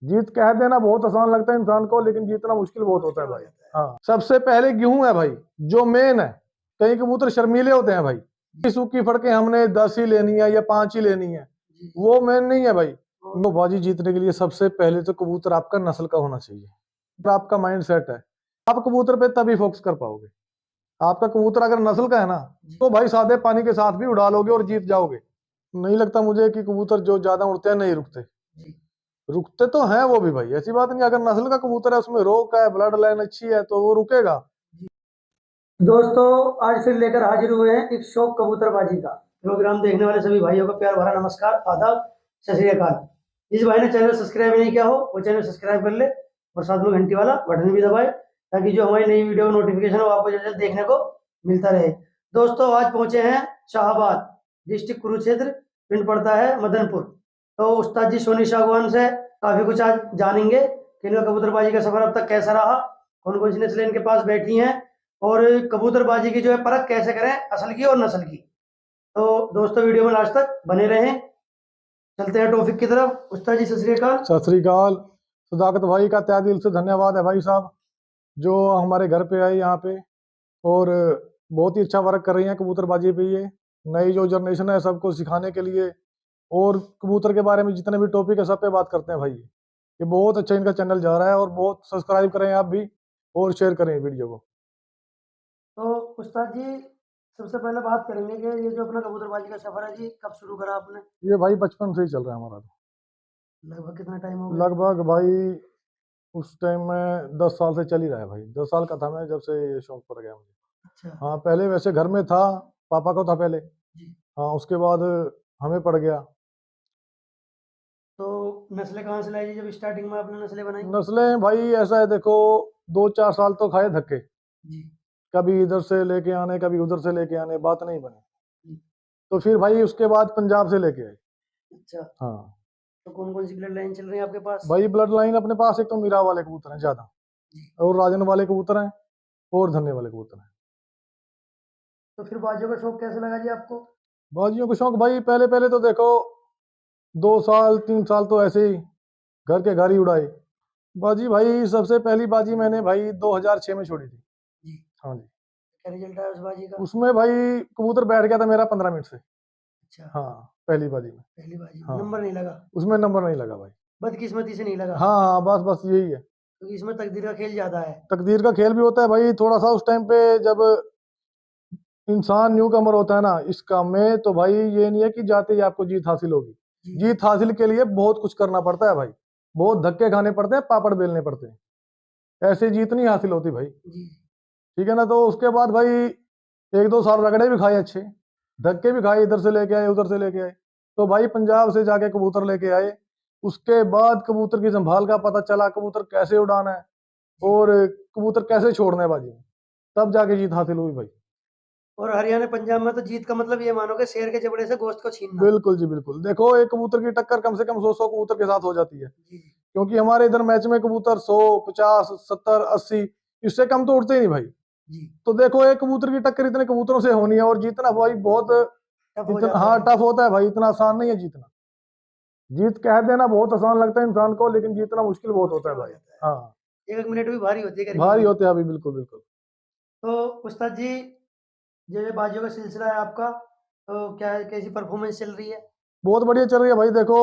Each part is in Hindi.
जीत कह देना बहुत आसान लगता है इंसान को, लेकिन जीतना मुश्किल बहुत होता है भाई। हाँ, सबसे पहले गेहूं है भाई, जो मेन है। कई कबूतर शर्मीले होते हैं भाई, सूखी फड़के हमने 10 ही लेनी है या 5 ही लेनी है, वो मेन नहीं है भाई। वो बाजी जीतने के लिए सबसे पहले तो कबूतर आपका नस्ल का होना चाहिए, तो आपका माइंड सेट है, आप कबूतर पे तभी फोकस कर पाओगे। आपका कबूतर अगर नस्ल का है ना, तो भाई सादे पानी के साथ भी उड़ा लोगे और जीत जाओगे। नहीं लगता मुझे कि कबूतर जो ज्यादा उड़ते हैं नहीं रुकते। रुकते तो हैं वो भी भाई, ऐसी बात नहीं। अगर नस्ल का कबूतर है, उसमें रोक है, ब्लड लाइन अच्छी है, तो वो रुकेगा। दोस्तों, आज फिर लेकर हाजिर हुए हैं एक शौक कबूतरबाजी का प्रोग्राम देखने वाले सभी भाइयों का प्यार भरा नमस्कार, आदाब, सत श्री अकाल। जिस भाई ने चैनल सब्सक्राइब नहीं किया हो वो चैनल सब्सक्राइब कर ले और साथ में घंटी वाला बटन भी दबाए, ताकि जो हमारी नई वीडियो नोटिफिकेशन हो आपको जल्द देखने को मिलता रहे। दोस्तों, आज पहुंचे हैं शाहबाद, डिस्ट्रिक्ट कुरुक्षेत्र, पिंड पड़ता है मदनपुर। तो उस्ताद जी सोनी सागवान से काफी कुछ आज जानेंगे कि इनका कबूतरबाजी का सफर अब तक कैसा रहा, कौन कौन सी नस्लें इनके पास बैठी हैं, और कबूतरबाजी की जो है परख कैसे करें असल की और नस्ल की। तो दोस्तों, वीडियो में लास्ट तक बने रहें। चलते हैं टॉपिक की तरफ। उस्ताद जी, सत श्री अकाल। सत श्री अकाल। सदाकत भाई का तहे दिल से धन्यवाद है भाई साहब, जो हमारे घर पे आए यहाँ पे, और बहुत ही अच्छा वर्क कर रही हैं कबूतरबाजी पे। ये नई जो जनरेशन है सबको सिखाने के लिए, और कबूतर के बारे में जितने भी टॉपिक है सब पे बात करते हैं भाई। ये बहुत अच्छा इनका चैनल जा रहा है, और बहुत सब्सक्राइब करें आप भी, और शेयर करें वीडियो को। तो उस्ताद जी, सबसे पहले बात करेंगे कि ये जो अपना कबूतरबाजी का सफर है जी, कब शुरू करा आपने? ये भाई बचपन से ही चल रहा है हमारा तो। लगभग कितना टाइम हो गया? लगभग भाई उस टाइम में 10 साल से चल ही रहा है भाई। 10 साल का था मैं जब से ये शौक पड़ गया मुझे। अच्छा। हाँ, पहले वैसे घर में था, पापा को था पहले। जी। हाँ, उसके बाद हमें पड़ गया। तो नस्लें कहाँ से लाई जी, जब स्टार्टिंग में आपने नस्लें बनाई? नस्लें भाई ऐसा है, देखो, 2-4 साल तो खाए धक्के, जी। कभी इधर से लेके आने कभी उधर से लेके आने, बात नहीं बनी। जी। तो फिर भाई उसके बाद पंजाब से लेके आए। अच्छा। हाँ तो कौन कौन सी ब्लड लाइन चल रही है आपके पास? भाई, ब्लड लाइन अपने पास एक तो मीरा वाले कबूतर हैं ज्यादा, जी। और राजन वाले कबूतर हैं, और धन्य वाले कबूतर हैं। तो फिर बाजियों का शौक कैसे लगा जी आपको? बाजियों को शौक भाई, पहले पहले तो देखो 2 साल 3 साल तो ऐसे ही घर के घर ही उड़ाए बाजी भाई। सबसे पहली बाजी मैंने भाई 2006 में छोड़ी थी। जी। हाँ जी। क्या रिजल्ट आया उस बाजी का? उसमें भाई कबूतर बैठ गया था मेरा 15 मिनट से। अच्छा। हाँ, पहली बाजी में। पहली बाजी में हाँ, नंबर नहीं लगा? उसमें नंबर नहीं लगा भाई। बदकिस्मती से नहीं लगा? हाँ हाँ, बस बस यही है। क्योंकि इसमें तकदीर का खेल ज्यादा है। तकदीर का खेल भी होता है भाई थोड़ा सा। उस टाइम पे जब इंसान न्यू कमर होता है ना इस काम में, तो भाई ये नहीं है कि जाते ही आपको जीत हासिल होगी। जी। जीत हासिल के लिए बहुत कुछ करना पड़ता है भाई, बहुत धक्के खाने पड़ते हैं, पापड़ बेलने पड़ते हैं, ऐसे जीत नहीं हासिल होती भाई। जी। ठीक है ना। तो उसके बाद भाई 1-2 साल रगड़े भी खाए अच्छे, धक्के भी खाए, इधर से लेके आए उधर से लेके आए। तो भाई पंजाब से जाके कबूतर लेके आए। उसके बाद कबूतर की संभाल का पता चला, कबूतर कैसे उड़ाना है जी। और कबूतर कैसे छोड़ना है बाजी में, तब जाके जीत हासिल हुई भाई। और हरियाणा पंजाब में तो जीत का मतलब ये मानो कि शेर के जबड़े से गोश्त को छीनना। बिल्कुल जी बिल्कुल। देखो, एक कबूतर की टक्कर कम से कम 100 कबूतर के साथ हो जाती है, जी। जी। क्योंकि हमारे इधर मैच में कबूतर 100, 50, 70, 80, इससे कम तो उड़ते ही नहीं भाई। जी। तो देखो, एक कबूतर की टक्कर इतने कबूतरों से होनी है, और जीतना भाई बहुत टफ हो इतना, जाता हाँ, है। टफ होता है भाई, इतना आसान नहीं है जीतना। जीत कह देना बहुत आसान लगता है इंसान को, लेकिन जीतना मुश्किल बहुत होता मुश्किल है हो भाई। जाता है। हाँ, एक एक मिनट भी भारी होती है गर्मी भारी की। होते हैं अभी, बिल्कुल बिल्कुल। तो उस्ताद जी, जो ये बाजियों का सिलसिला है आपका, तो क्या है, कैसी परफॉर्मेंस चल रही है? बहुत बढ़िया चल रही है भाई। देखो,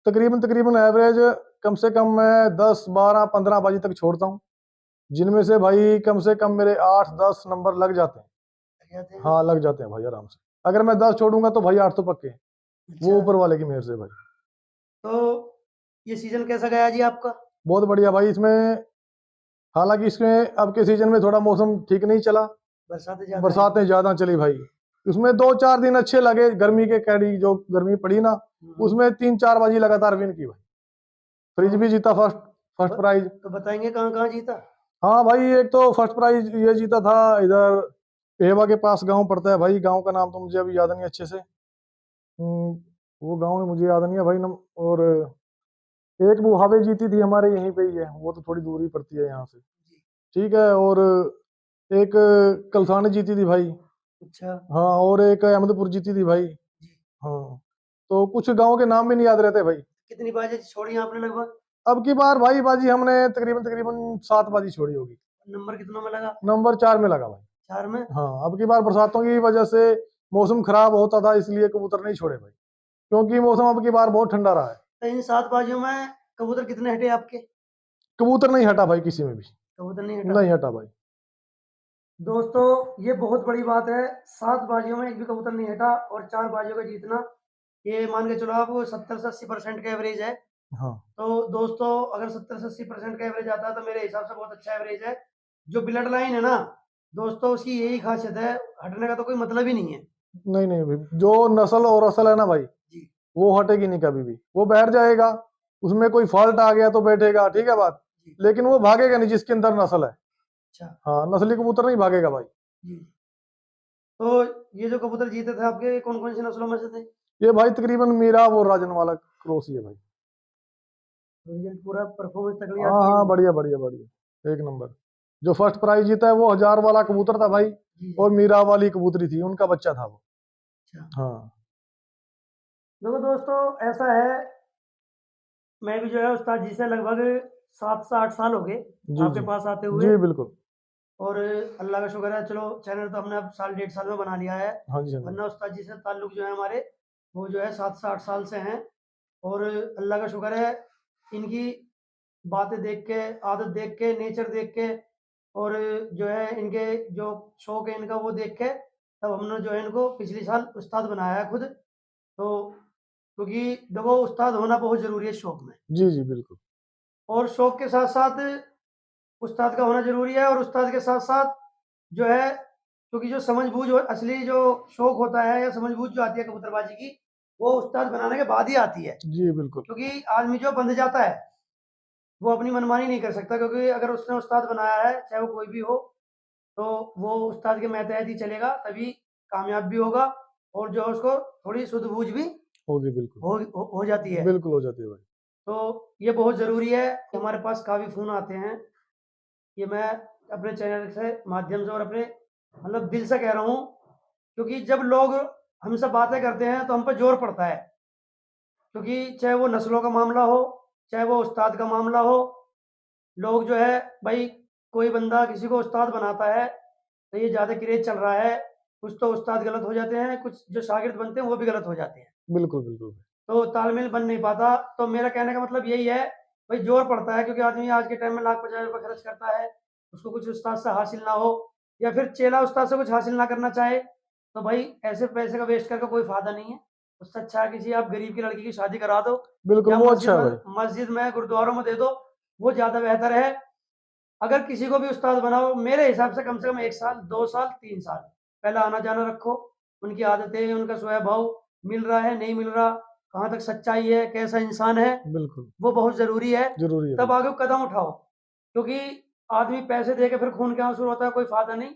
तकरीबन तकरीबन एवरेज कम से कम मैं 10, 12, 15 बाजी तक छोड़ता हूँ, जिनमें से भाई कम से कम मेरे 8-10 नंबर लग जाते हैं। कहते हैं। हाँ, लग जाते हैं भाई आराम से। अगर मैं 10 छोड़ूंगा तो भाई 8 तो पक्के हैं। वो अच्छा। ऊपर वाले की मेहर से भाई। तो ये सीजन कैसा गया जी आपका? बहुत बढ़िया भाई। इसमें हालांकि इसमें अब के सीजन में थोड़ा मौसम ठीक नहीं चला, बरसातें ज्यादा हैं। बरसातें ज्यादा चली भाई। उसमें 2-4 दिन अच्छे लगे, गर्मी के कैडी जो गर्मी पड़ी ना, उसमें 3-4 बाजी लगातार विन की भाई। फ्रिज भी जीता, फर्स्ट फर्स्ट प्राइज। तो बताएंगे कहाँ कहाँ जीता? हाँ भाई, एक तो फर्स्ट प्राइज ये जीता था इधर पेहवा के पास, गांव पड़ता है भाई, गांव का नाम तो मुझे अभी याद नहीं अच्छे से। वो गांव में मुझे याद नहीं है भाई और एक मुहावे जीती थी हमारे यहीं पे ही है, वो तो थोड़ी दूर ही पड़ती है यहाँ से। जी। ठीक है। और एक कलसाने जीती थी भाई। अच्छा। हाँ, और एक अहमदपुर जीती थी भाई। जी। हाँ, तो कुछ गांव के नाम भी नहीं याद रहते भाई। कितनी बाजी छोड़ी आपने लगभग? अब की बार भाई बाजी हमने तकरीबन तकरीबन 7 बाजी छोड़ी होगी। नंबर कितनों में लगा? नंबर 4 में लगा भाई। 4 में। हाँ, अब की बार बरसातों की वजह से मौसम खराब होता था, इसलिए कबूतर नहीं छोड़े भाई, क्योंकि मौसम अब की बार बहुत ठंडा रहा है। तो इन 7 बाजियों में कबूतर कितने हटे आपके? कबूतर नहीं हटा भाई किसी में भी, कबूतर नहीं हटा। नहीं हटा भाई। दोस्तों ये बहुत बड़ी बात है, 7 बाजियों में एक भी कबूतर नहीं हटा और 4 बाजियों का जीतना, ये मान के चलो आप 70 से 80% का एवरेज है। हाँ तो दोस्तों अगर 70 से 80% का एवरेज आता है तो मेरे हिसाब से बहुत अच्छा एवरेज है। जो ब्लड लाइन है ना दोस्तों, उसकी यही खासियत है, हटने का तो कोई मतलब ही नहीं है। नहीं नहीं भाई, जो नस्ल और असल है ना भाई, जी वो हटेगी नहीं कभी भी। वो बैठ जाएगा, उसमें कोई फॉल्ट आ गया तो बैठेगा, ठीक है बात, जी। लेकिन वो भागेगा नहीं जिसके अंदर नस्ल है। अच्छा। हाँ, नस्ली कबूतर नहीं भागेगा भाई। जी। तो ये जो कबूतर जीते थे आपके, कौन कौन सी नस्लों में से थे? ये भाई तकरीबन मीरा वो राजन वाला क्रॉस ही है भाई। रिजल्ट पूरा परफॉर्मेंस तक ले हाँ आती है हाँ, इनकी। बढ़िया बढ़िया बढ़िया, एक नंबर। जो फर्स्ट प्राइज जीता है वो 1000 वाला कबूतर था भाई, जी और जी। मीरा वाली कबूतरी थी, उनका बच्चा था वो। अच्छा। हाँ देखो दोस्तों ऐसा है, मैं भी जो है उस्ताद जी से लगभग 7 से 8 साल हो गए जी आपके जी पास आते हुए। जी बिल्कुल। और अल्लाह का शुक्र है, चलो चैनल तो हमने अब साल 1.5 साल में बना लिया है। हाँ जी हाँ जी। वरना उस्ताद जी से ताल्लुक जो है हमारे, वो जो है 7 से 8 साल से हैं। और अल्लाह का शुक्र है, इनकी बातें देख के, आदत देख के, नेचर देख के, और जो है इनके जो शौक है इनका वो देख के, तब हमने जो है इनको पिछले साल उस्ताद बनाया है खुद। तो क्योंकि देखो उस्ताद होना बहुत ज़रूरी है शौक में, जी जी बिल्कुल। और शौक के साथ साथ उस्ताद का होना ज़रूरी है, और उस्ताद के साथ साथ जो है, क्योंकि जो समझ-बूझ और असली जो शौक होता है या समझ-बूझ जो आती है कबूतरबाजी की, वो उस्ताद बनाने के बाद ही आती है। जी बिल्कुल। क्योंकि आदमी जो बंध जाता है, वो अपनी मनमानी नहीं कर सकता, क्योंकि अगर उसने उस्ताद बनाया है, चाहे वो कोई भी हो, तो वो उस्ताद के मातहत ही चलेगा, तभी कामयाब भी होगा, और जो है उसको थोड़ी सूझ-बूझ भी होगी बिल्कुल। हो जाती है। बिल्कुल हो जाती है भाई। तो ये बहुत ज़रूरी है। हमारे पास काफ़ी फ़ोन आते हैं, ये मैं अपने चैनल से माध्यम से और अपने मतलब दिल से कह रहा हूँ, क्योंकि जब लोग हमसे बातें करते हैं तो हम पे ज़ोर पड़ता है, क्योंकि चाहे वो नस्लों का मामला हो, चाहे वो उस्ताद का मामला हो, लोग जो है भाई, कोई बंदा किसी को उस्ताद बनाता है तो ये ज़्यादा क्रेज़ चल रहा है, कुछ तो उस्ताद गलत हो जाते हैं, कुछ जो शागिर्द बनते हैं वो भी गलत हो जाते हैं। बिल्कुल बिल्कुल। तो तालमेल बन नहीं पाता। तो मेरा कहने का मतलब यही है, भाई ज़ोर पड़ता है, क्योंकि आदमी आज के टाइम में लाख 50 रुपए खर्च करता है, उसको कुछ उस्ताद से हासिल ना हो, या फिर चेला उस्ताद से कुछ हासिल ना करना चाहे, तो भाई ऐसे पैसे का वेस्ट करके कोई फ़ायदा नहीं है। उससे अच्छा है किसी आप गरीब की लड़की की शादी करा दो, बिल्कुल या वो अच्छा है भाई। मस्जिद में, गुरुद्वारों में दे दो, वो ज़्यादा बेहतर है। अगर किसी को भी उस्ताद बनाओ, मेरे हिसाब से कम 1 साल, 2 साल, 3 साल पहले आना-जाना रखो, उनकी आदतें, उनका स्वभाव मिल रहा है, नहीं मिल रहा, कहाँ तक सच्चाई है, कैसा इंसान है, बिल्कुल वो बहुत ज़रूरी है। जरूरी है तब बिल्कुल। आगे कदम उठाओ, क्योंकि आदमी पैसे दे के फिर खून के आंसू रोता है, कोई फ़ायदा नहीं।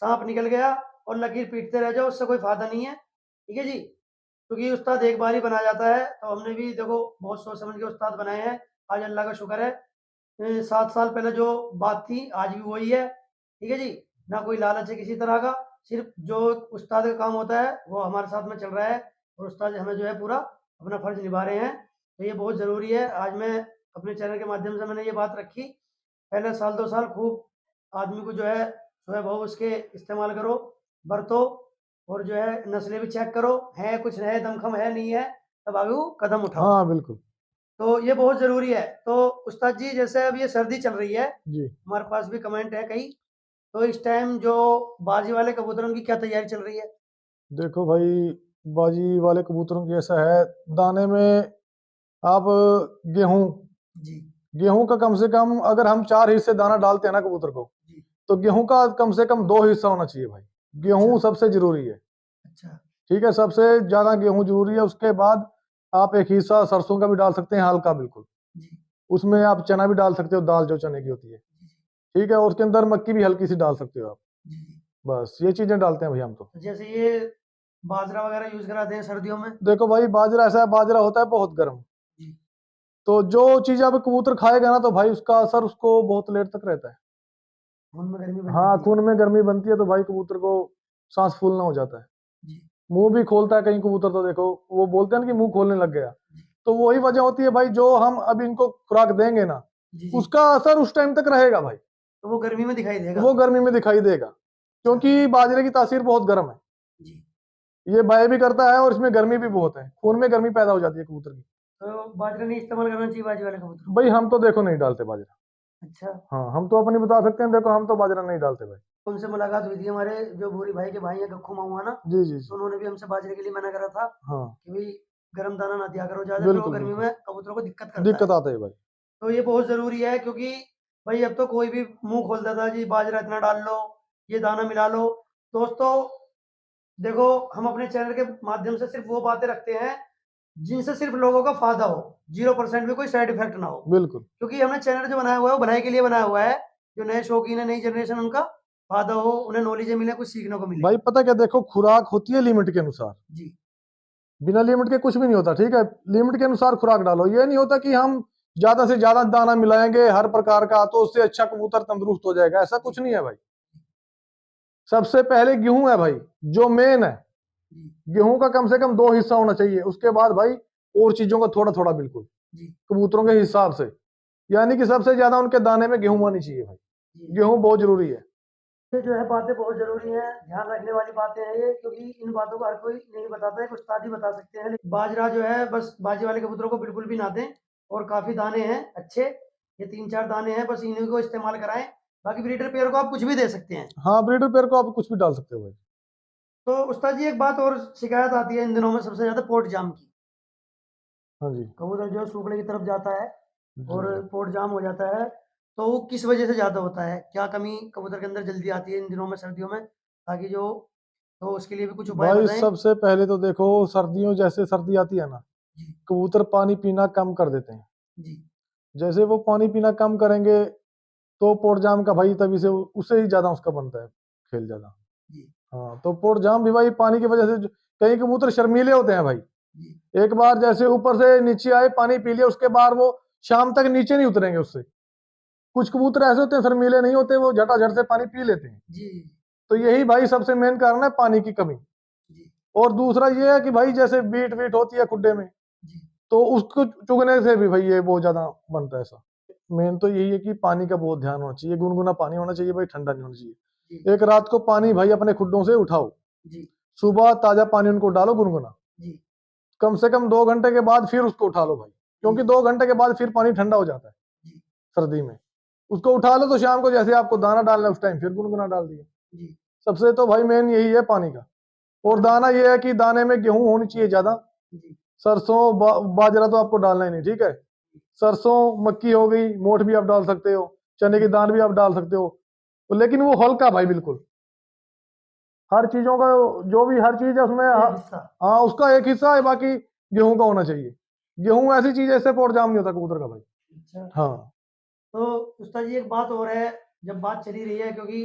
साँप निकल गया और लकीर पीटते रह जाओ, उससे कोई फ़ायदा नहीं है। ठीक है जी? क्योंकि उस्ताद एक बार ही बनाया जाता है, तो हमने भी देखो बहुत सोच समझ के उस्ताद बनाए हैं। आज अल्लाह का शुक्र है, 7 साल पहले जो बात थी आज भी वही है। ठीक है जी? ना कोई लालच है किसी तरह का, सिर्फ़ जो उस्ताद का काम होता है वो हमारे साथ में चल रहा है, और उस्ताद हमें जो है पूरा अपना फ़र्ज़ निभा रहे हैं। तो ये बहुत ज़रूरी है। आज मैं अपने चैनल के माध्यम से मैंने ये बात रखी। पहले साल 2 साल खूब आदमी को जो है बहुत उसके इस्तेमाल करो, बरतो, और जो है नस्लें भी चेक करो, है कुछ है, दमख़म है, नहीं है, तब आगे वो कदम उठाओ। हाँ बिल्कुल। तो ये बहुत ज़रूरी है। तो उस्ताद जी जैसे अब ये सर्दी चल रही है, जी हमारे पास भी कमेंट है कई, तो इस टाइम जो बाजी वाले कबूतर उनकी क्या तैयारी चल रही है? देखो भाई, बाजी वाले कबूतरों की ऐसा है, दाने में आप गेहूं, जी, गेहूं का कम से कम अगर हम 4 हिस्से दाना डालते हैं ना कबूतर को, जी। तो गेहूं का कम से कम 2 हिस्सा होना चाहिए भाई। अच्छा, गेहूं सबसे जरूरी है। अच्छा। ठीक है, सबसे ज्यादा गेहूं जरूरी है। उसके बाद आप एक हिस्सा सरसों का भी डाल सकते हैं, हल्का बिल्कुल। जी, उसमें आप चना भी डाल सकते हो, दाल जो चने की होती है। जी, जी, ठीक है, और उसके अंदर मक्की भी हल्की सी डाल सकते हो आप। जी, जी। बस ये चीजें डालते हैं भाई हम तो। तो जैसे ये बाजरा वगैरह यूज़ कराते हैं सर्दियों में? देखो भाई, बाजरा ऐसा है, बाजरा होता है बहुत गर्म, जी, तो जो चीज अब कबूतर खाएगा ना, तो भाई उसका असर उसको बहुत लेट तक रहता है। खून में गर्मी बन हाँ, जाती है। खून में गर्मी बनती है, तो भाई कबूतर को सांस फूलना हो जाता है। जी, मुंह भी खोलता है कहीं कबूतर, तो देखो वो बोलते हैं ना कि मुंह खोलने लग गया, जी, तो वही वजह होती है भाई, जो हम अब इनको खुराक देंगे ना, जी जी। उसका असर उस टाइम तक रहेगा भाई, तो वो गर्मी में दिखाई देगा। वो गर्मी में दिखाई देगा, क्योंकि बाजरे की तासीर बहुत गर्म है, जी। ये बाय भी करता है और इसमें गर्मी भी बहुत है, खून में गर्मी पैदा हो जाती है कबूतर की। तो बाजरा नहीं इस्तेमाल करना चाहिए बाजी वाले कबूतर को? भाई हम तो देखो नहीं डालते बाजरा। अच्छा। हाँ, हम तो अपनी बता सकते हैं, देखो हम तो बाजरा नहीं डालते भाई। उनसे मुलाकात हुई थी हमारे जो भूरी भाई के भाई हैं गक्खू मामा ना, जी जी तो जी। उन्होंने भी हमसे बाजरे के लिए मना करा था हाँ, कि भाई गर्म दाना ना दिया करो ज़्यादा, फिर वो बिल्कुल गर्मी बिल्कुल, में कबूतरों को दिक्कत करता दिक्कत है। आता है भाई। तो ये बहुत ज़रूरी है, क्योंकि भाई अब तो कोई भी मुँह खोल देता है जी बाजरा इतना डाल लो, ये दाना मिला लो। दोस्तों देखो, हम अपने चैनल के माध्यम से सिर्फ़ वो बातें रखते हैं जिनसे सिर्फ़ लोगों का फ़ायदा हो, 0% भी कोई साइड इफ़ेक्ट ना हो। बिल्कुल क्योंकि हमने चैनल जो बनाया हुआ है वो भलाई के लिए बनाया हुआ है, जो नए शौकीन है, नई जनरेशन उनका फ़ायदा हो, उन्हें नॉलेजें मिले, कुछ सीखने को मिले। भाई, पता क्या, देखो खुराक होती है लिमिट के अनुसार, जी, बिना लिमिट के कुछ भी नहीं होता, ठीक है। लिमिट के अनुसार खुराक डालो, ये नहीं होता कि हम ज्यादा से ज्यादा दाना मिलाएंगे हर प्रकार का तो उससे अच्छा कबूतर तंदुरुस्त हो जाएगा, ऐसा कुछ नहीं है भाई। सबसे पहले गेहूं है भाई, जो मेन है। जी, गेहूं का कम से कम 2 हिस्सा होना चाहिए, उसके बाद भाई और चीजों का थोड़ा थोड़ा, बिल्कुल जी, कबूतरों के हिसाब से। यानी कि सबसे ज्यादा उनके दाने में गेहूं आनी चाहिए भाई, जी। गेहूं बहुत जरूरी है। ये जो है बातें बहुत ज़रूरी हैं, ध्यान रखने वाली बातें हैं ये, क्योंकि इन बातों को हर कोई नहीं बताता है, कुछ उस्ताद ही बता सकते हैं। लेकिन बाजरा जो है बस बाजी वाले कबूतरों को बिल्कुल भी ना दें, और काफ़ी दाने हैं अच्छे, ये 3-4 दाने हैं, बस इन्हीं को इस्तेमाल कराएँ। बाकी ब्रीडर पेयर को आप कुछ भी दे सकते हैं। हाँ, ब्रीडर पेयर को आप कुछ भी डाल सकते हो भाई। तो उस्ताद जी एक बात और शिकायत आती है इन दिनों में सबसे ज़्यादा पोर्ट जाम की। हाँ जी कबूतर जो है सूखने की तरफ जाता है जी और जी। पोर्ट जाम हो जाता है, तो वो किस वजह से ज़्यादा होता है? क्या कमी कबूतर के अंदर जल्दी आती है इन दिनों में, सर्दियों में? ताकि जो तो उसके लिए भी कुछ उपाय भाई बताएँ? सबसे पहले तो देखो, सर्दियों जैसे सर्दी आती है ना, जी, कबूतर पानी पीना कम कर देते हैं। जी, जैसे वो पानी पीना कम करेंगे तो पोर्ट जाम का भाई तभी से उससे ही ज्यादा उसका बनता है खेल ज्यादा। जी, हाँ, तो पोर्ट जाम भी भाई पानी की वजह से कई कबूतर शर्मीले होते हैं भाई। जी, एक बार जैसे ऊपर से नीचे आए, पानी पी लिया, उसके बाद वो शाम तक नीचे नहीं उतरेंगे उससे। कुछ कबूतर ऐसे होते हैं शर्मीले नहीं होते, वो झटाझट से पानी पी लेते हैं। जी, तो यही भाई सबसे मेन कारण है पानी की कमी। जी, और दूसरा ये है कि भाई जैसे बीट वीट होती है खुड्डे में, जी, तो उसको चुगने से भी भाई ये बहुत ज्यादा बनता है ऐसा। मेन तो यही है कि पानी का बहुत ध्यान होना चाहिए, गुनगुना पानी होना चाहिए भाई, ठंडा नहीं होना जी, चाहिए। एक रात को पानी भाई अपने खुड्डों से उठाओ, जी, सुबह ताजा पानी उनको डालो गुनगुना, जी, कम से कम 2 घंटे के बाद फिर उसको उठा लो भाई, क्योंकि जी, 2 घंटे के बाद फिर पानी ठंडा हो जाता है जी, सर्दी में। उसको उठा लो तो शाम को जैसे आपको दाना डालना है उस टाइम फिर गुनगुना डाल दिया। जी, सबसे तो भाई मेन यही है पानी का। और पानी, दाना ये है कि दाने में गेहूं होनी चाहिए ज्यादा। जी, सरसों बाजरा तो आपको डालना ही नहीं, ठीक है। सरसों मक्की हो गई, मोठ भी आप डाल सकते हो, चने की जी, दाल भी आप डाल सकते हो, तो लेकिन वो हल्का भाई बिल्कुल। हर चीजों का, जो भी हर चीज है उसमें एक हिस्सा। हाँ उसका एक हिस्सा है, बाकी गेहूं का होना चाहिए। गेहूं ऐसी चीज है, इससे पोट जाम नहीं होता कबूतर का भाई। अच्छा। हाँ तो उस्ताद जी एक बात और है, जब बात चली रही है, क्योंकि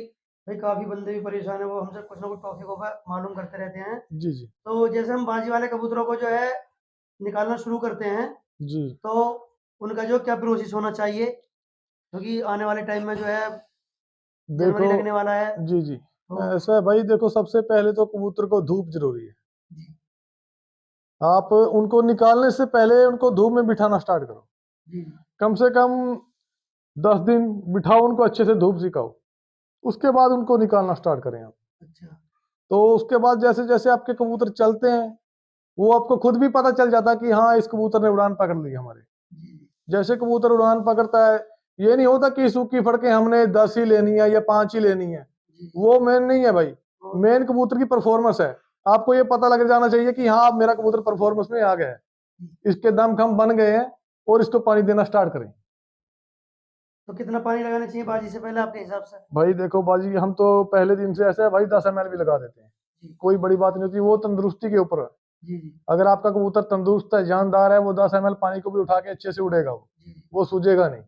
भाई काफ़ी बंदे भी परेशान हैं, वो हमसे कुछ ना कुछ टॉपिकों पर मालूम करते रहते हैं। जी जी तो जैसे हम बाजी वाले कबूतरों को जो है निकालना शुरू करते हैं, जी। तो उनका जो क्या प्रोसेस होना चाहिए? क्योंकि आने वाले टाइम में जो है जनवरी देखो, लगने वाला है, जी जी, तो ऐसा है भाई, देखो सबसे पहले तो कबूतर को धूप जरूरी है। जी, आप उनको निकालने से पहले उनको धूप में बिठाना स्टार्ट करो, जी, कम से कम 10 दिन बिठाओ उनको, अच्छे से धूप सिखाओ, उसके बाद उनको निकालना स्टार्ट करें आप। अच्छा, तो उसके बाद जैसे जैसे आपके कबूतर चलते हैं, वो आपको खुद भी पता चल जाता है कि हाँ इस कबूतर ने उड़ान पकड़ ली हमारे। जी, जैसे कबूतर उड़ान पकड़ता है, ये नहीं होता कि सूखी फड़के हमने 10 ही लेनी है या 5 ही लेनी है, जी, जी, वो मेन नहीं है भाई। तो मेन कबूतर की परफॉर्मेंस है। आपको ये पता लग जाना चाहिए कि हाँ अब मेरा कबूतर परफॉर्मेंस में आ गया है, जी, इसके दम खम बन गए हैं, और इसको पानी देना स्टार्ट करें। तो कितना पानी लगाना चाहिए बाजी से पहले आपके हिसाब से? भाई देखो बाजी, हम तो पहले दिन से ऐसे है भाई, 10 ml भी लगा देते हैं, जी, कोई बड़ी बात नहीं होती, वो तंदुरुस्ती के ऊपर है। जी, जी, अगर आपका कबूतर तंदुरुस्त है, जानदार है, वो 10 ml पानी को भी उठा के अच्छे से उड़ेगा, जी, जी। वो सूझेगा नहीं।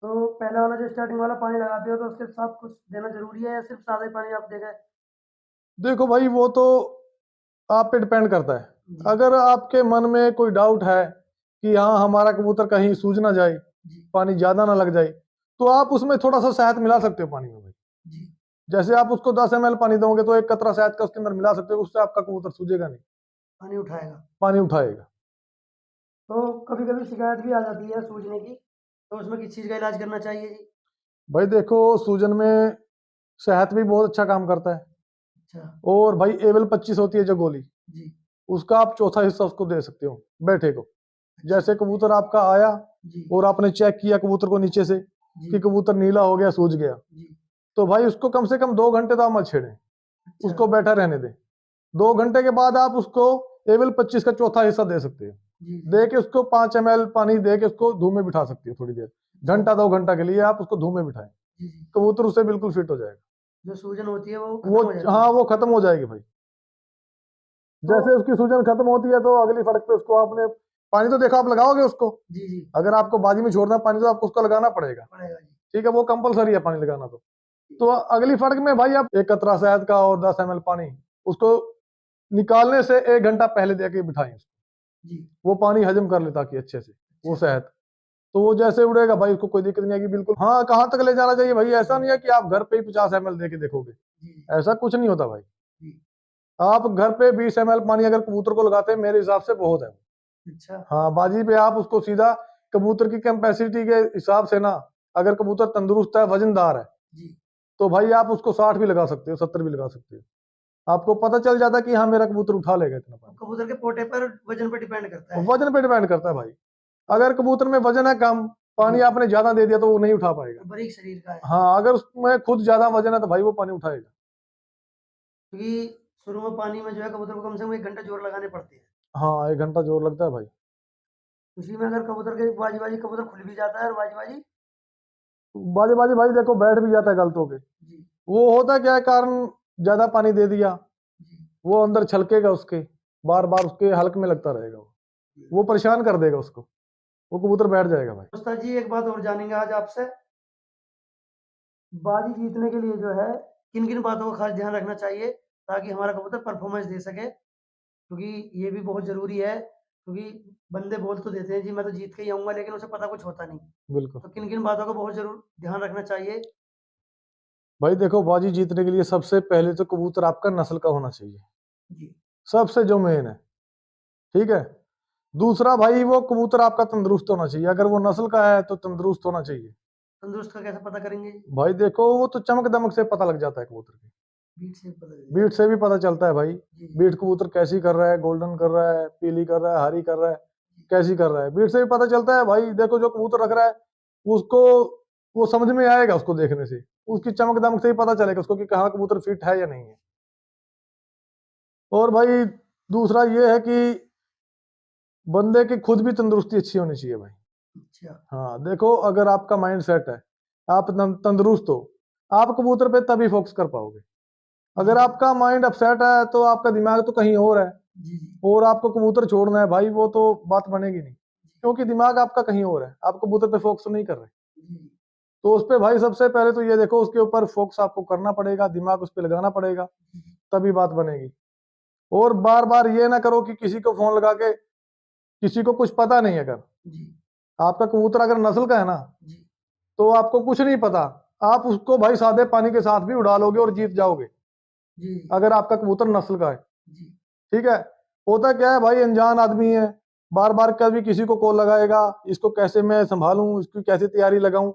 तो पहला वाला जो स्टार्टिंग वाला पानी लगाते हो, तो उसके साथ कुछ देना ज़रूरी है या सिर्फ़ सादा ही पानी आप दे गए? देखो भाई वो तो आप पे डिपेंड करता है। जी, अगर आपके मन में कोई डाउट है कि हाँ हमारा कबूतर कहीं सूझ ना जाए, जी, पानी ज्यादा ना लग जाए, तो आप उसमें थोड़ा सा शहद मिला सकते हो पानी में भाई। जी, जैसे आप उसको 10 ml पानी दोगे तो एक कतरा शहद का उसके अंदर मिला सकते हो, उससे आपका कबूतर सूझेगा नहीं, पानी उठाएगा। पानी उठाएगा। तो कभी कभी शिकायत भी आ जाती है सूजने की, तो उसमें किस चीज़ का इलाज करना चाहिए जी? भाई देखो, सूजन में शहद भी बहुत अच्छा काम करता है। अच्छा। और भाई एवल 25 होती है जो गोली, जी। उसका आप चौथा हिस्सा उसको दे सकते हो बैठे को। अच्छा। जैसे कबूतर आपका आया जी। और आपने चेक किया कबूतर को नीचे से जी। कि कबूतर नीला हो गया, सूज गया, जी। तो भाई उसको कम से कम 2 घंटे तो आप मत छेड़ें, अच्छा। उसको बैठा रहने दें। 2 घंटे के बाद आप उसको एवल 25 का चौथा हिस्सा दे सकते हो। जी। दे के उसको 5 ml पानी दे के उसको धूप में बिठा सकते हो थोड़ी देर, घंटा 2 घंटा के लिए आप उसको धूप में बिठाएं। जी। जी। कबूतर उससे बिल्कुल फिट हो जाएगा। जो सूजन होती है वो वो खत्म हो जाती हाँ, है। वो खत्म हो जाएगी भाई। तो जैसे उसकी सूजन खत्म होती है तो अगली फड़क पे उसको आपने पानी तो देखो आप लगाओगे उसको। जी। जी। अगर आपको बाजी में छोड़ना पानी तो आपको उसको लगाना पड़ेगा, पड़ेगा जी। ठीक है, वो कंपलसरी है पानी लगाना। तो अगली फड़क में भाई आप 1 कतरा शहद का और 10 ml पानी उसको निकालने से 1 घंटा पहले दे के बिठाएं उसको। जी। वो पानी हजम कर लेता कि अच्छे से वो अच्छा। शहद, तो वो जैसे उड़ेगा भाई उसको कोई दिक्कत नहीं आएगी बिल्कुल। हाँ, कहाँ तक ले जाना चाहिए भाई, ऐसा नहीं है कि आप घर पे ही 50 ml दे के देखोगे, जी। ऐसा कुछ नहीं होता भाई। जी। आप घर पे 20 ml पानी अगर कबूतर को लगाते हैं मेरे हिसाब से बहुत है। अच्छा। हाँ, बाजी पे आप उसको सीधा कबूतर की कैपेसिटी के हिसाब से ना, अगर कबूतर तंदुरुस्त है, वजनदार है, जी। तो भाई आप उसको 60 भी लगा सकते हो, 70 भी लगा सकते हो। आपको पता चल जाता है कि हाँ मेरा कबूतर उठा लेगा इतना तो पानी। कबूतर के पोटे पर वजन पर डिपेंड करता है। वजन पे डिपेंड करता है भाई। अगर कबूतर में वजन है कम, पानी जी। आपने ज्यादा दे दिया तो वो नहीं उठा पाएगा। तो बारीक शरीर का है। हाँ, अगर उसमें खुद ज्यादा वजन है तो भाई वो पानी उठाएगा। क्योंकि शुरू में पानी में जो है कबूतर को कम से कम 1 घंटा जोर लगाने पड़ते हैं। हाँ, 1 घंटा जोर लगता है भाई। उसी में अगर कबूतर के बाजी बाजी कबूतर खुल भी जाता है और बाजी बाजी। बाजी बाजी भाई देखो बैठ भी जाता है गलत होके। जी। वो होता क्या है कारण, ज्यादा पानी दे दिया, जी। वो अंदर छलकेगा, उसके बार बार उसके हलक में लगता रहेगा, वो परेशान कर देगा उसको, वो कबूतर बैठ जाएगा भाई। उस्ताद जी एक बात और जानेंगे आज आपसे, बाजी जीतने के लिए जो है किन किन बातों का खास ध्यान रखना चाहिए ताकि हमारा कबूतर परफॉर्मेंस दे सके, क्योंकि ये भी बहुत ज़रूरी है, क्योंकि बंदे बोल तो देते हैं जी मैं तो जीत के ही आऊँगा, लेकिन उसे पता कुछ होता नहीं। बिल्कुल तो किन किन बातों का बहुत ज़रूर ध्यान रखना चाहिए? भाई, देखो बाजी जीतने के लिए सबसे पहले तो कबूतर आपका नस्ल का होना चाहिए, जी। सबसे जो मेन है, ठीक है। दूसरा भाई वो कबूतर आपका तंदुरुस्त होना चाहिए, अगर वो नस्ल का है तो तंदुरुस्त होना चाहिए। तंदुरुस्त का कैसे पता करेंगे जी? भाई देखो वो तो चमक दमक से पता लग जाता है कबूतर की, बीट से पता चल बीट जाएगा। से भी पता चलता है भाई। जी। बीट कबूतर कैसी कर रहा है, गोल्डन कर रहा है, पीली कर रहा है, हरी कर रहा है, कैसी कर रहा है, बीट से भी पता चलता है भाई। देखो जो कबूतर रख रहा है उसको वो समझ में आएगा, उसको देखने से उसकी चमक दमक से ही पता चलेगा उसको कि कहाँ कबूतर फिट है या नहीं है। और भाई दूसरा ये है कि बंदे की खुद भी तंदुरुस्ती अच्छी होनी चाहिए भाई। अच्छा। हाँ देखो, अगर आपका माइंड सेट है, आप तंदुरुस्त हो, आप कबूतर पे तभी फोकस कर पाओगे। अगर आपका माइंड अपसेट है तो आपका दिमाग तो कहीं और है, जी। जी। और आपको कबूतर छोड़ना है भाई, वो तो बात बनेगी नहीं, क्योंकि दिमाग आपका कहीं और है, आप कबूतर पे फोकस नहीं कर रहे। जी। तो उस पे भाई सबसे पहले तो ये देखो उसके ऊपर फोकस आपको करना पड़ेगा, दिमाग उस पे लगाना पड़ेगा, तभी बात बनेगी। और बार बार ये ना करो कि किसी को फोन लगा के, किसी को कुछ पता नहीं है, अगर जी। आपका कबूतर अगर नस्ल का है ना, जी। तो आपको कुछ नहीं पता, आप उसको भाई सादे पानी के साथ भी उड़ा लोगे और जीत जाओगे, जी। अगर आपका कबूतर नस्ल का है, जी। ठीक है। होता क्या है भाई, अनजान आदमी है, बार बार कभी किसी को कॉल लगाएगा, इसको कैसे मैं संभालूं, इसकी कैसे तैयारी लगाऊं,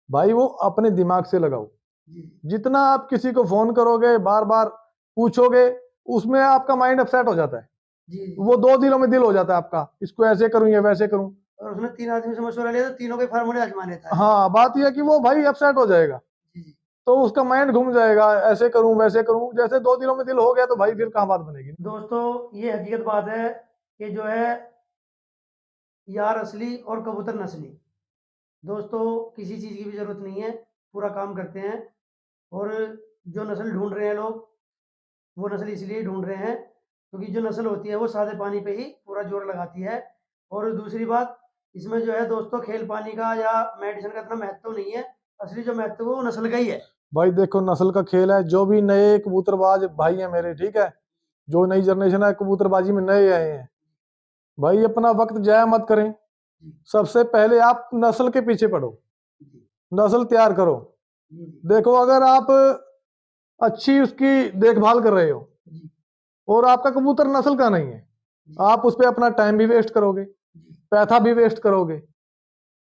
भाई वो अपने दिमाग से लगाओ। जी। जितना आप किसी को फोन करोगे, बार बार पूछोगे, उसमें आपका माइंड अपसेट हो जाता है, जी। वो दो दिलों में दिल हो जाता है आपका, इसको ऐसे करूं या वैसे करूं। और उसने 3 आदमी से मशवरा लिया तो तीनों के फार्मूले आजमा लेता है। हाँ, बात यह है कि वो भाई अपसेट हो जाएगा, जी। जी। तो उसका माइंड घूम जाएगा, ऐसे करूं वैसे करूं, जैसे दो दिनों में दिल हो गया तो भाई फिर कहाँ बात बनेगी। दोस्तों ये हकीकत बात है कि जो है यार असली और कबूतर नस्ली, दोस्तों किसी चीज़ की भी ज़रूरत नहीं है, पूरा काम करते हैं। और जो नस्ल ढूंढ रहे हैं लोग, वो नस्ल इसलिए ढूंढ रहे हैं क्योंकि जो नस्ल होती है वो सादे पानी पे ही पूरा जोर लगाती है। और दूसरी बात, इसमें जो है दोस्तों खेल पानी का या मेडिसिन का इतना महत्व नहीं है, असली जो महत्व है वो नस्ल का ही है। भाई देखो नस्ल का खेल है, जो भी नए कबूतरबाज भाई हैं मेरे, ठीक है, जो नई जनरेशन है कबूतरबाजी में नए आए हैं, भाई अपना वक्त जाया मत करें। जी। सबसे पहले आप नस्ल के पीछे पड़ो, जी। नस्ल तैयार करो। जी। देखो अगर आप अच्छी उसकी देखभाल कर रहे हो जी। और आपका कबूतर नस्ल का नहीं है, जी। आप उस पर अपना टाइम भी वेस्ट करोगे। जी। पैसा भी वेस्ट करोगे,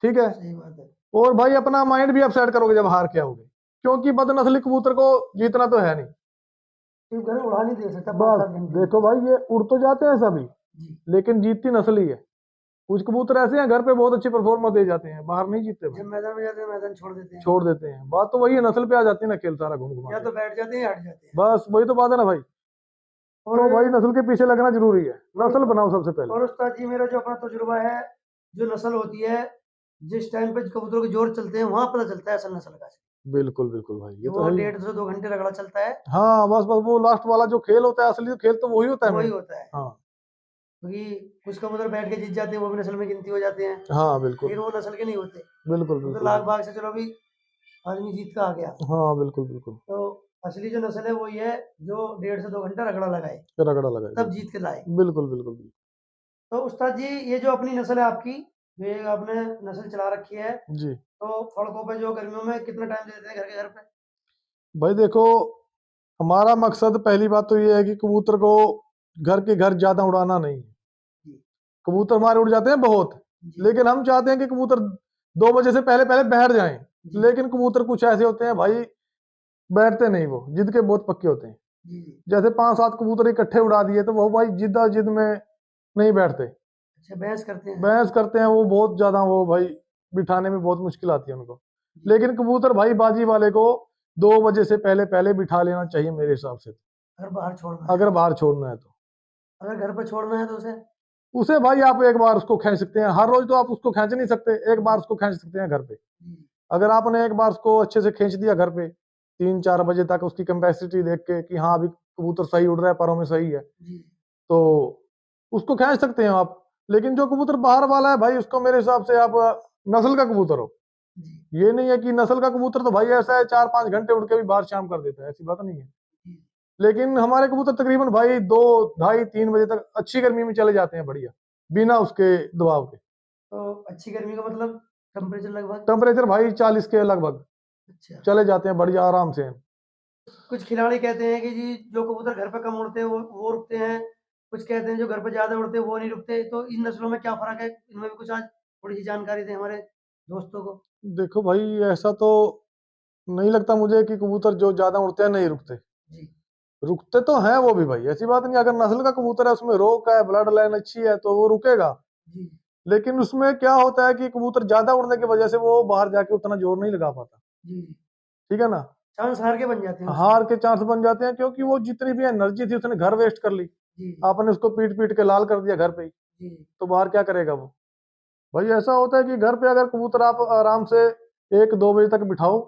ठीक है, सही बात है। और भाई अपना माइंड भी अपसेट करोगे जब हार के आओगे, क्योंकि बदनस्ली कबूतर को जीतना तो है नहीं। सिर्फ घर उड़ा नहीं दे सकता बस 5-7 घंटे। देखो भाई, ये उड़ तो जाते हैं सभी, जी लेकिन जीतती नस्ल ही है। कुछ कबूतर ऐसे हैं घर पे बहुत अच्छी परफॉर्मेंस दे जाते हैं, बाहर नहीं जीतते भाई, जब मैदान में जाते हैं मैदान छोड़ देते हैं, छोड़ देते हैं। बात तो वही है, नस्ल पे आ जाती है ना, खेल सारा घूम घुमा या के। तो बैठ जाते हैं या हट जाते हैं। बस वही तो बात है ना भाई। और तो भाई नस्ल के पीछे लगना जरूरी है, नस्ल बनाओ सबसे पहले। और उस्ताद जी मेरा जो अपना तजुर्बा है, जो नस्ल होती है जिस टाइम पे कबूतरों के जोर चलते हैं वहां पता चलता है असल नस्ल का, बिल्कुल बिल्कुल भाई, कि ये तो वो है ही। 1.5 से 2 घंटे रगड़ा चलता है, हाँ बस बस वो लास्ट वाला जो खेल होता है, असली खेल तो वही होता है वही मेन। होता है। हाँ क्योंकि कुछ कबूतर बैठ के जीत जाते हैं, वो भी नस्ल में गिनती हो जाते हैं, हाँ बिल्कुल फिर वो नस्ल के नहीं होते। बिल्कुल वो तो बिल्कुल लाख भाई। भाग से चलो अभी आदमी जीत का आ गया। हाँ बिल्कुल बिल्कुल, तो असली जो नस्ल है वही है जो 1.5 से 2 घंटा रगड़ा लगाए रगड़ा लगाए, तब बिल्कुल जीत के लाए। बिल्कुल बिल्कुल बिल्कुल। तो उस्ताद जी ये जो अपनी नस्ल है आपकी, जो ये आपने नस्ल चला रखी है, जी तो फड़कों पे जो गर्मियों में कितना टाइम दे देते हैं घर के घर पे? भाई देखो, हमारा मकसद पहली बात तो ये है कि कबूतर को घर के घर ज्यादा उड़ाना नहीं है। जी कबूतर हमारे उड़ जाते हैं बहुत, जी लेकिन हम चाहते हैं कि कबूतर 2 बजे से पहले पहले बैठ जाएं। जी लेकिन कबूतर कुछ ऐसे होते हैं भाई, बैठते नहीं, वो जिद के बहुत पक्के होते हैं। जी जी। जैसे 5-7 कबूतर इकट्ठे उड़ा दिए तो वो भाई जिद्दा जिद में नहीं बैठते, अच्छा बहस करते हैं। बहस करते हैं वो बहुत ज्यादा, वो भाई बिठाने में बहुत मुश्किल आती है उनको। जी। लेकिन कबूतर भाई बाजी वाले को 2 बजे से पहले पहले बिठा लेना चाहिए मेरे हिसाब से, अगर बाहर छोड़ना है, अगर बाहर छोड़ना है तो। अगर घर पे छोड़ना है तो उसे भाई आप एक बार उसको खींच सकते हैं, हर रोज तो आप उसको खींच नहीं सकते, एक बार उसको खींच सकते हैं घर पे। जी अगर आपने एक बार उसको अच्छे से खींच दिया घर पे 3-4 बजे तक, उसकी कैपेसिटी देख के कि हाँ अभी कबूतर सही उड़ रहा है, पैरों में सही है, जी तो उसको खींच सकते हैं आप। लेकिन जो कबूतर बाहर वाला है भाई, उसको मेरे हिसाब से आप नस्ल का कबूतर हो। जी ये नहीं है कि नस्ल का कबूतर तो भाई ऐसा है 4-5 घंटे उड़ के भी बाहर शाम कर देता है, ऐसी बात नहीं है। जी। लेकिन हमारे कबूतर तकरीबन भाई 2, ढाई, 3 बजे तक अच्छी गर्मी में चले जाते हैं बढ़िया, बिना उसके दबाव के। तो अच्छी गर्मी का मतलब टेम्परेचर लगभग? टेम्परेचर भाई 40 के लगभग अच्छा। चले जाते हैं बढ़िया आराम से। कुछ खिलाड़ी कहते हैं कि जी जो कबूतर घर पे कम उड़ते हैं वो रुकते हैं, कुछ कहते हैं जो घर पे ज्यादा उड़ते हैं वो नहीं रुकते। तो इन नस्लों में क्या फर्क है, इनमें भी कुछ आज थोड़ी सी जानकारी दें हमारे दोस्तों को। देखो भाई, ऐसा तो नहीं लगता मुझे कि कबूतर जो ज्यादा उड़ते हैं नहीं रुकते, जी रुकते तो हैं वो भी भाई, ऐसी बात नहीं। अगर नस्ल का कबूतर है, उसमें रोक है, ब्लड लाइन अच्छी है, तो वो रुकेगा। जी लेकिन उसमें क्या होता है कि कबूतर ज्यादा उड़ने की वजह से वो बाहर जाके उतना जोर नहीं लगा पाता, जी जी। ठीक है ना। चांस हार के बन जाते हैं उसके। हार के चांस बन जाते हैं, क्योंकि वो जितनी भी एनर्जी थी उसने घर वेस्ट कर ली, जी आपने उसको पीट पीट के लाल कर दिया घर पे ही, जी तो बाहर क्या करेगा वो। भाई ऐसा होता है कि घर पे अगर कबूतर आप आराम से 1-2 बजे तक बिठाओ,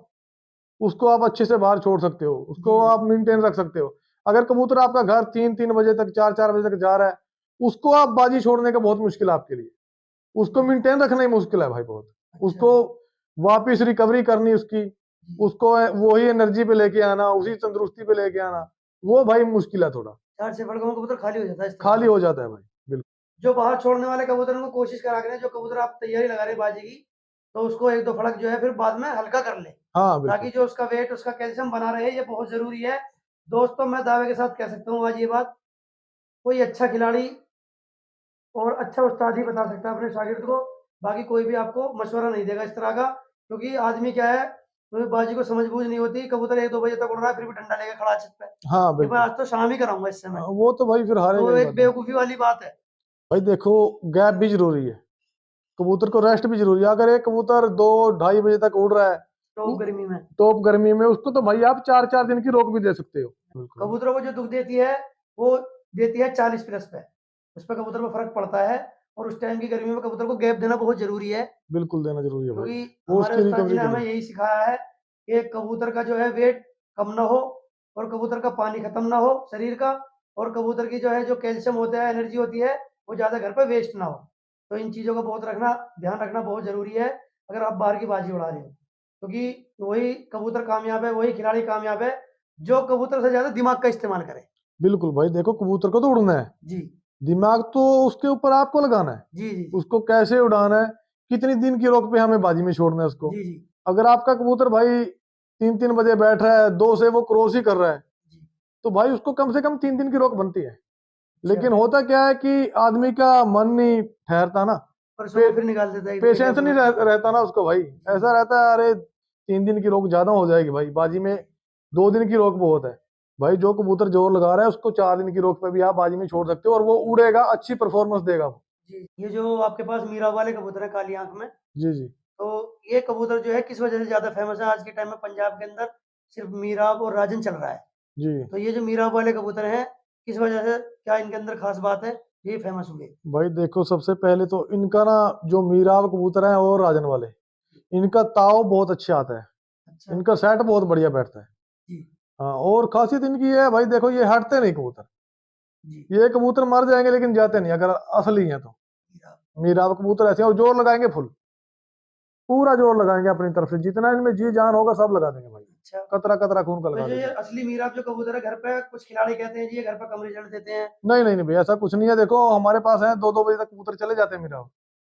उसको आप अच्छे से बाहर छोड़ सकते हो, उसको जी आप मेंटेन रख सकते हो। अगर कबूतर आपका घर 3-3 बजे तक, 4-4 बजे तक जा रहा है, उसको आप बाजी छोड़ने का बहुत मुश्किल है आपके लिए, उसको मेंटेन रखना ही मुश्किल है भाई बहुत। अच्छा। उसको वापस रिकवरी करनी उसकी, जी। उसको वही एनर्जी पे लेके आना, उसी तंदुरुस्ती पे लेके आना, वो भाई मुश्किल है थोड़ा, 4 से फड़कों कबूतर खाली हो जाता है इस तरह खाली से। हो जाता है भाई, बिल्कुल। जो बाहर छोड़ने वाले कबूतर उनको कोशिश करा करें, जो कबूतर आप तैयारी लगा रहे हैं बाजी की, तो उसको 1-2 फड़क जो है फिर बाद में हल्का कर ले, हाँ ताकि बिल्कुल जो उसका वेट उसका कैल्शियम बना रहे, ये बहुत जरूरी है। दोस्तों मैं दावे के साथ कह सकता हूँ आज ये बात, कोई अच्छा खिलाड़ी और अच्छा उस्ताद ही बता सकता है अपने शागिर्द को, बाकी कोई भी आपको मशवरा नहीं देगा इस तरह का। क्योंकि आदमी क्या है, तुम्हें बाजी को समझ बूझ नहीं होती, कबूतर 1-2 बजे तक उड़ रहा है फिर भी डंडा लेके खड़ा है छत पे, हाँ कि मैं बिल्कुल। आज तो शाम ही कराऊंगा इससे मैं। वो तो भाई फिर हारेगा तो ही एक बाद में। बेवकूफ़ी वाली बात है। भाई देखो, गैप भी जरूरी है, कबूतर को रेस्ट भी जरूरी है। अगर एक कबूतर 2-2:30 बजे तक उड़ रहा है टॉप गर्मी में टॉप गर्मी में, उसको तो भाई आप 4-4 दिन की रोक भी दे सकते हो। बिल्कुल कबूतरों को जो दुःख देती है, वो देती है 40 प्लस पे। उस पे कबूतर पे फ़र्क पड़ता है, और उस टाइम की गर्मी में कबूतर को गैप देना बहुत ज़रूरी है। बिल्कुल देना जरूरी है भाई, क्योंकि वो हमारे उसकी उस्ताद जी रिकवरी ने हमें करेगा। यही सिखाया है कि कबूतर का जो है वेट कम ना हो, और कबूतर का पानी खत्म ना हो शरीर का, और कबूतर की जो है जो कैल्शियम होता है, एनर्जी होती है, वो ज़्यादा घर पे वेस्ट ना हो। तो इन चीज़ों का बहुत ध्यान रखना बहुत ज़रूरी है, अगर आप बाहर की बाजी उड़ा रहे हो। क्योंकि वही कबूतर कामयाब है, वही खिलाड़ी कामयाब है, जो कबूतर से ज़्यादा दिमाग का इस्तेमाल करे। बिल्कुल भाई, देखो कबूतर को तो उड़ना है, जी, दिमाग तो उसके ऊपर आपको लगाना है, जी, जी, जी, उसको कैसे उड़ाना है, कितनी दिन की रोक पे हमें बाजी में छोड़ना है उसको। जी, जी, अगर आपका कबूतर भाई 3-3 बजे बैठ रहा है, 2 से वो क्रॉस ही कर रहा है, जी। तो भाई उसको कम से कम 3 दिन की रोक बनती है। अच्छा, लेकिन होता क्या है कि आदमी का मन नहीं ठहरता ना, और सुबह फिर निकाल देता है। पेशेंस नहीं रहता ना उसको भाई, ऐसा रहता है अरे 3 दिन की रोक ज्यादा हो जाएगी भाई, बाजी में 2 दिन की रोक बहुत है भाई। जो कबूतर जोर लगा रहा है उसको 4 दिन की रोक पे भी आप बाजी में छोड़ सकते हो और वो उड़ेगा, अच्छी परफॉर्मेंस देगा वो। जी, ये जो आपके पास मीरा वाले कबूतर है काली आंख में, जी जी तो ये कबूतर जो है किस वजह से ज्यादा फेमस है आज के टाइम में? पंजाब के अंदर सिर्फ मीराब और राजन चल रहा है। जी तो ये जो मीराब वाले कबूतर हैं, किस वजह से, क्या इनके अंदर खास बात है, ये फेमस हुए? भाई देखो, सबसे पहले तो इनका ना जो मीराब कबूतर है और राजन वाले, इनका ताव बहुत अच्छा आता है, अच्छा। इनका सेट बहुत बढ़िया बैठता है। जी हाँ, और खासियत इनकी है भाई, देखो ये हटते नहीं कबूतर, जी। ये कबूतर मर जाएंगे लेकिन जाते नहीं अगर असली हैं तो। मीराब। मीराब कबूतर ऐसे हैं और जोर लगाएंगे फुल, पूरा जोर लगाएंगे अपनी तरफ से, जितना इनमें जी जान होगा सब लगा देंगे भाई, अच्छा। कतरा कतरा खून का तो लगा जो ये देंगे। असली मीराब जो कबूतर है, घर पे कुछ खिलाड़ी कहते हैं जी ये घर पे कमरे जड़ देते हैं नहीं नहीं नहीं भाई, ऐसा कुछ नहीं है, देखो हमारे पास है 2-2 बजे तक कबूतर चले जाते हैं मीराब।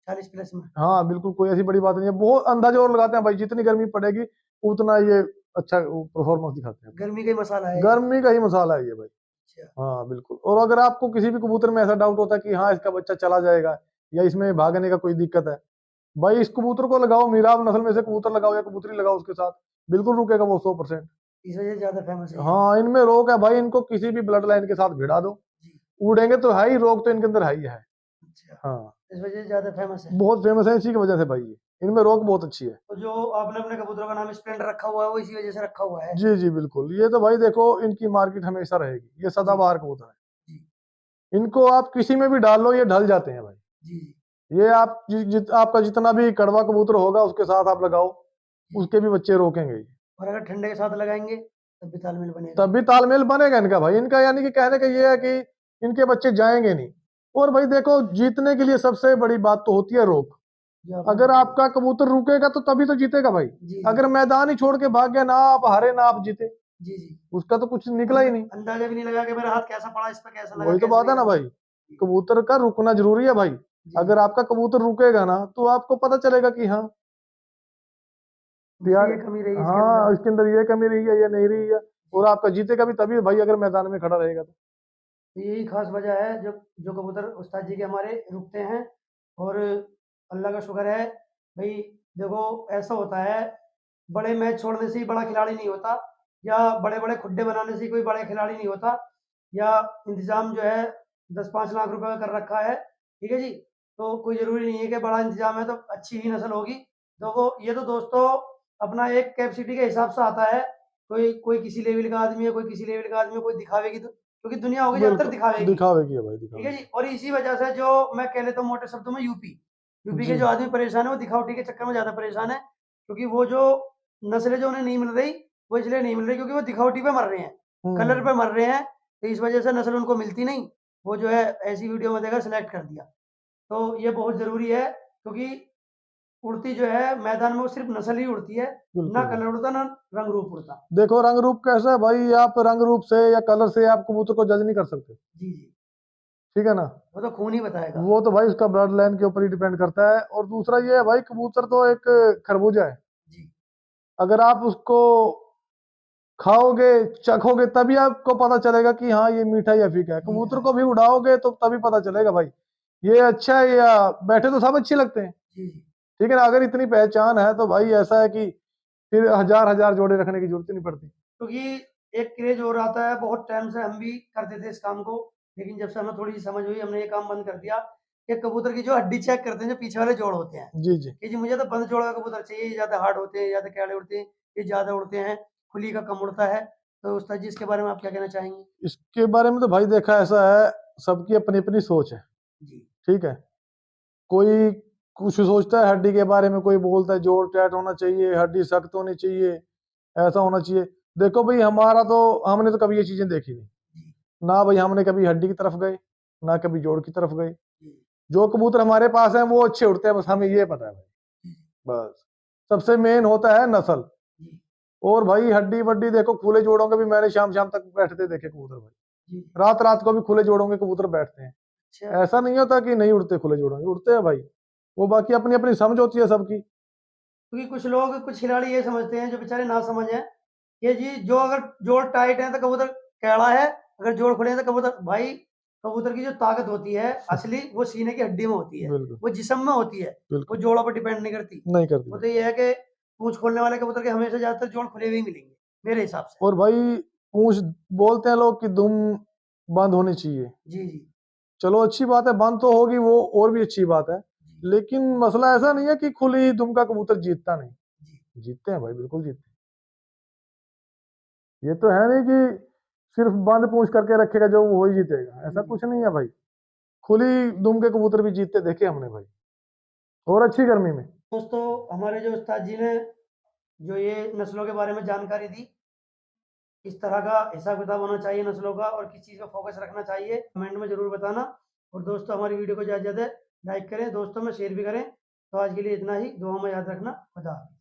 40+ में। हाँ बिल्कुल, कोई ऐसी बड़ी बात नहीं है, बहुत अंदाजा जोर लगाते हैं भाई, जितनी गर्मी पड़ेगी उतना ये अच्छा परफॉर्मेंस दिखाते हैं। गर्मी का ही मसाला है ये। गर्मी का ही मसाला है ये भाई। अच्छा। हाँ बिल्कुल, और अगर आपको किसी भी कबूतर में ऐसा डाउट होता है कि हाँ इसका बच्चा चला जाएगा या इसमें भागने का कोई दिक्कत है, भाई इस कबूतर को लगाओ, मीराब नस्ल में से कबूतर लगाओ या कबूतरी लगाओ उसके साथ, बिल्कुल रुकेगा वो 100%। इस वजह से ज्यादा फेमस है ये। हाँ, इनमें रोग है भाई, इनको किसी भी ब्लड लाइन के साथ भिड़ा दो, जी। उड़ेंगे तो है ही, रोग तो इनके अंदर है ही है। अच्छा। हाँ, इस वजह से ज्यादा फेमस है। बहुत फेमस है इसी की वजह से भाई, ये इनमें रोग बहुत अच्छी है। तो जो आपने अपने कबूतरों का नाम स्प्लेंडर रखा हुआ है वो इसी वजह से रखा हुआ है। जी जी बिल्कुल, ये तो भाई देखो इनकी मार्केट हमेशा रहेगी, ये सदाबहार कबूतर है, जी इनको आप किसी में भी डाल लो ये ढल जाते हैं भाई। जी जी। ये आप आपका जितना भी कड़वा कबूतर होगा उसके साथ आप लगाओ, उसके भी बच्चे रोकेंगे ही। और अगर ठंडे के साथ लगाएंगे तब भी तालमेल बनेगा। तब भी तालमेल बनेगा इनका भाई, इनका यानी कि कहने का ये है कि इनके बच्चे जाएंगे नहीं। और भाई देखो, जीतने के लिए सबसे बड़ी बात तो होती है रोक, जो आपने अगर बताया। आपका कबूतर रुकेगा तो तभी तो जीतेगा भाई। जी अगर मैदान ही छोड़ के भाग गया, ना आप हारे ना आप जीते, जी जी। उसका तो कुछ निकला ही नहीं। अंदाजा भी नहीं लगा कि मेरा हाथ कैसा पड़ा, इस पे कैसा लगा, वही तो कैसे बात है नहीं ना लगा। भाई, कबूतर का रुकना जरूरी है भाई। जी। अगर आपका कबूतर रुकेगा ना तो आपको पता चलेगा कि हाँ यार, ये कमी रही इसके हाँ अंदर। इसके अंदर ये कमी रही है या नहीं रही है, और आपका जीतेगा भी तभी भाई अगर मैदान में खड़ा रहेगा तो। तो यही खास वजह है जो जो कबूतर उस्ताद जी के हमारे रुकते हैं। और अल्लाह का शुक्र है भाई। देखो ऐसा होता है, बड़े मैच छोड़ने से ही बड़ा खिलाड़ी नहीं होता, या बड़े बड़े खुड्डे बनाने से ही कोई बड़ा खिलाड़ी नहीं होता, या इंतजाम जो है 10-5 लाख रुपए का कर रखा है, ठीक है जी, तो कोई जरूरी नहीं है कि बड़ा इंतजाम है तो अच्छी ही नस्ल होगी। तो वो ये तो दोस्तों अपना एक कैपेसिटी के हिसाब से आता है। कोई कोई किसी लेवल का आदमी है, कोई किसी लेवल का आदमी है, कोई दिखावे की, तो क्योंकि दुनिया होगी ज्यादातर बिल्कुल दिखावेगी। दिखावे की है भाई, ठीक है दिखावे जी। की। और इसी वजह से जो मैं कह लेता हूँ मोटे शब्दों में, यूपी के जी जो आदमी परेशान है वो दिखावटी के चक्कर में ज्यादा परेशान है। क्योंकि वो जो नस्लें जो उन्हें नहीं मिल रही, वो इसलिए नहीं मिल रही क्योंकि वो दिखावटी पे मर रहे हैं, कलर पे हम्म मर रहे हैं। तो इस वजह से नस्ल उनको मिलती नहीं। वो जो है ऐसी वीडियो में देखा, सिलेक्ट कर दिया। तो ये बहुत जरूरी है, क्योंकि उड़ती जो है मैदान में वो सिर्फ नस्ल ही उड़ती है, ना बिल्कुल। कलर उड़ता ना रंग रूप उड़ता। देखो रंग रूप कैसा है भाई, आप रंग रूप से या कलर से आप कबूतर को जज नहीं कर सकते, जी जी। ठीक है ना। वो तो खून ही बताएगा। वो तो भाई उसका ब्लड लाइन के ऊपर ही डिपेंड करता है। और दूसरा ये है भाई, कबूतर तो एक खरबूजा है, जी अगर आप उसको खाओगे चखोगे तभी आपको पता चलेगा कि हाँ ये मीठा या फीका है। मीठा कबूतर है। को भी उड़ाओगे तो तभी पता चलेगा भाई ये अच्छा है, या बैठे तो सब अच्छे लगते हैं, जी जी। ठीक है ना। अगर इतनी पहचान है तो भाई ऐसा है कि फिर हजार हजार जोड़े रखने की जरूरत ही नहीं पड़ती। क्योंकि एक क्रेज हो रहा था, बहुत टाइम से हम भी करते थे इस काम को, लेकिन जब से हमें थोड़ी सी समझ हुई हमने ये काम बंद कर दिया। कि कबूतर की जो हड्डी चेक करते हैं, जो पीछे वाले जोड़ होते हैं, जी जी। कि जी मुझे तो बंद जोड़ का कबूतर चाहिए, ये ज्यादा हार्ड होते हैं, ज्यादा कैड़े उड़ते हैं, ये ज्यादा उड़ते हैं, खुली का कम उड़ता है। तो उस्ताद जी इसके बारे में आप क्या कहना चाहेंगे? इसके बारे में तो भाई देखा ऐसा है, सबकी अपनी अपनी सोच है, जी ठीक है। कोई कुछ सोचता है हड्डी के बारे में, कोई बोलता है जोड़ टाइट होना चाहिए, हड्डी सख्त होनी चाहिए, ऐसा होना चाहिए। देखो भाई हमारा तो, हमने तो कभी ये चीजें देखी नहीं जी ना भाई, हमने कभी हड्डी की तरफ गए ना कभी जोड़ की तरफ गए। जी जो कबूतर हमारे पास है वो अच्छे उड़ते हैं, बस हमें ये पता है भाई, जी बस। सबसे मेन होता है नस्ल। जी और भाई हड्डी वड्डी देखो, खुले जोड़ों के भी मैंने शाम शाम तक बैठते देखे कबूतर भाई, जी। रात रात को भी खुले जोड़ों के कबूतर बैठते हैं। अच्छा। ऐसा नहीं होता कि नहीं उड़ते, खुले जोड़ों के उड़ते हैं भाई, वो बाकी अपनी अपनी समझ होती है सबकी। क्योंकि कुछ लोग, कुछ खिलाड़ी ये समझते हैं जो बेचारे ना समझ हैं, कि जी जो अगर जोड़ टाइट है तो कबूतर कैड़ा है, अगर जोड़ खुले हैं तो कबूतर, भाई कबूतर की जो ताकत होती है असली वो सीने की हड्डी में होती है, बिल्कुल वो जिस्म में होती है, वो बिल्कुल जोड़ों पर डिपेंड नहीं करती। नहीं वो करती। तो ये है कि पूंछ खोलने वाले कबूतर के हमेशा ज्यादातर जोड़ खुले हुए ही मिलेंगे मेरे हिसाब से। और भाई पूंछ बोलते हैं लोग कि दुम बंद होनी चाहिए, जी जी चलो अच्छी बात है, बंद तो होगी वो और भी अच्छी बात है, जी लेकिन मसला ऐसा नहीं है कि खुली दुम का कबूतर जीतता नहीं। जी जीतते हैं भाई, बिल्कुल जीतते हैं। ये तो है नहीं कि सिर्फ बंद पूंछ करके रखेगा जो वो ही जीतेगा, ऐसा कुछ नहीं है भाई। खुली दुम के कबूतर भी जीतते देखे हमने भाई, और अच्छी गर्मी में। दोस्तों, हमारे जो उस्ताद जी ने जो ये नस्लों के बारे में जानकारी दी, किस तरह का हिसाब किताब होना चाहिए नस्लों का और किस चीज़ का फोकस रखना चाहिए, कमेंट में ज़रूर बताना। और दोस्तों, हमारी वीडियो को ज़्यादा से ज़्यादा लाइक करें, दोस्तों में शेयर भी करें। तो आज के लिए इतना ही, दुआ में याद रखना। खुदा हाफिज़।